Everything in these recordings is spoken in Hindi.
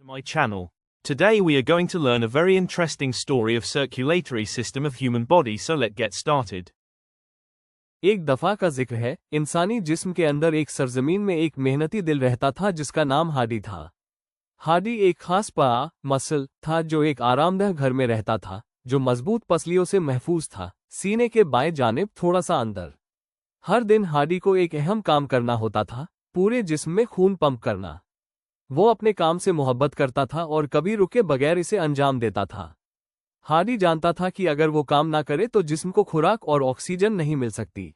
To my channel. Today we are going to learn a very interesting story of circulatory system of human body, so let's get started. एक दफा का जिक्र है, इंसानी जिस्म के अंदर एक सरजमीन में एक मेहनती दिल रहता था जिसका नाम हाडी था। हाडी एक खास पा मसल था जो एक आरामदेह घर में रहता था, जो मजबूत पसलियों से महफूज था, सीने के बाएं जानिब थोड़ा सा अंदर। हर दिन हाडी को एक अहम काम करना होता था, पूरे जिस्म में खून पंप करना। वो अपने काम से मोहब्बत करता था और कभी रुके बगैर इसे अंजाम देता था। हाडी जानता था कि अगर वो काम ना करे तो जिस्म को खुराक और ऑक्सीजन नहीं मिल सकती।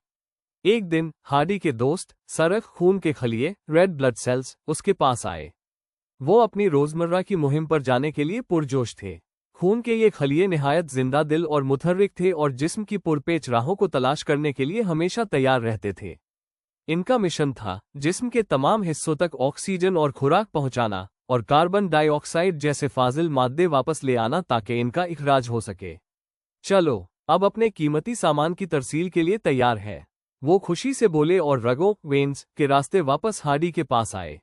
एक दिन हाडी के दोस्त सरख खून के खलिए रेड ब्लड सेल्स उसके पास आए। वो अपनी रोजमर्रा की मुहिम पर जाने के लिए पुरजोश थे। खून के ये खलिए निहायत जिंदा दिल और मुतहर्रिक थे और जिस्म की पुरपेच राहों को तलाश करने के लिए हमेशा तैयार रहते थे। इनका मिशन था जिस्म के तमाम हिस्सों तक ऑक्सीजन और खुराक पहुंचाना और कार्बन डाइऑक्साइड जैसे फाजिल मादे वापस ले आना ताकि इनका इखराज हो सके। चलो अब अपने कीमती सामान की तरसील के लिए तैयार है, वो खुशी से बोले और रगों वेन्स के रास्ते वापस हाडी के पास आए।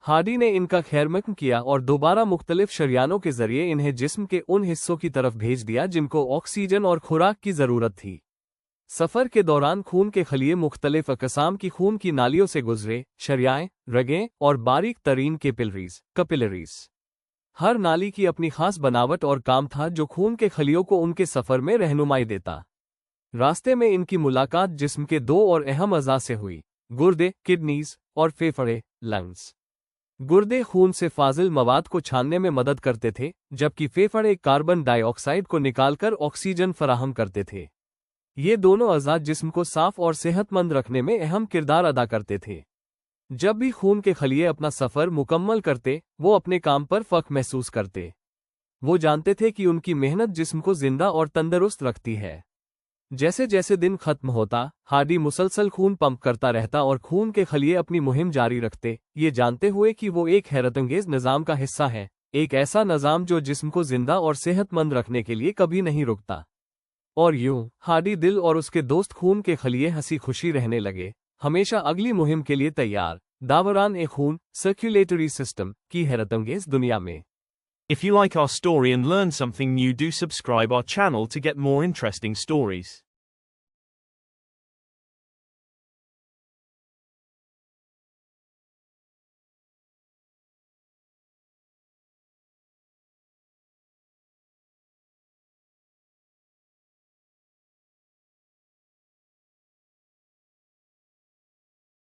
हाडी ने इनका खैरमकदम किया और दोबारा मुख्तलिफ शरियानों के जरिए इन्हें जिस्म के उन हिस्सों की तरफ भेज दिया जिनको ऑक्सीजन और खुराक की जरूरत थी। सफर के दौरान खून के खलिए मुख्तलिफ अक़साम की खून की नालियों से गुजरे, शरियाएं, रगें और बारीक तरीन कैपिलरीज। हर नाली की अपनी खास बनावट और काम था जो खून के खलियों को उनके सफर में रहनुमाई देता। रास्ते में इनकी मुलाकात जिस्म के दो और अहम अज़ा से हुई, गुर्दे किडनीज और फेफड़े लंग्स। गुर्दे खून से फाजिल मवाद को छानने में मदद करते थे, जबकि फेफड़े कार्बन डाइऑक्साइड को निकालकर ऑक्सीजन फराहम करते थे। ये दोनों अज़ा जिस्म को साफ और सेहतमंद रखने में अहम किरदार अदा करते थे। जब भी खून के खलिए अपना सफ़र मुकम्मल करते, वो अपने काम पर फ़ख्र महसूस करते। वो जानते थे कि उनकी मेहनत जिस्म को जिंदा और तंदुरुस्त रखती है। जैसे जैसे दिन खत्म होता, हाडी मुसलसल खून पंप करता रहता और खून के खलिए अपनी मुहिम जारी रखते, ये जानते हुए कि वो एक हैरतअंगेज निज़ाम का हिस्सा है, एक ऐसा निज़ाम जो जिस्म को जिंदा और सेहतमंद रखने के लिए कभी नहीं रुकता। और यूं हाडी दिल और उसके दोस्त खून के खलिए हंसी खुशी रहने लगे, हमेशा अगली मुहिम के लिए तैयार, दावरान ए खून सर्कुलेटरी सिस्टम की हैरतअंगेज दुनिया में। If you like our story and learn something new, do subscribe our channel to get more interesting stories.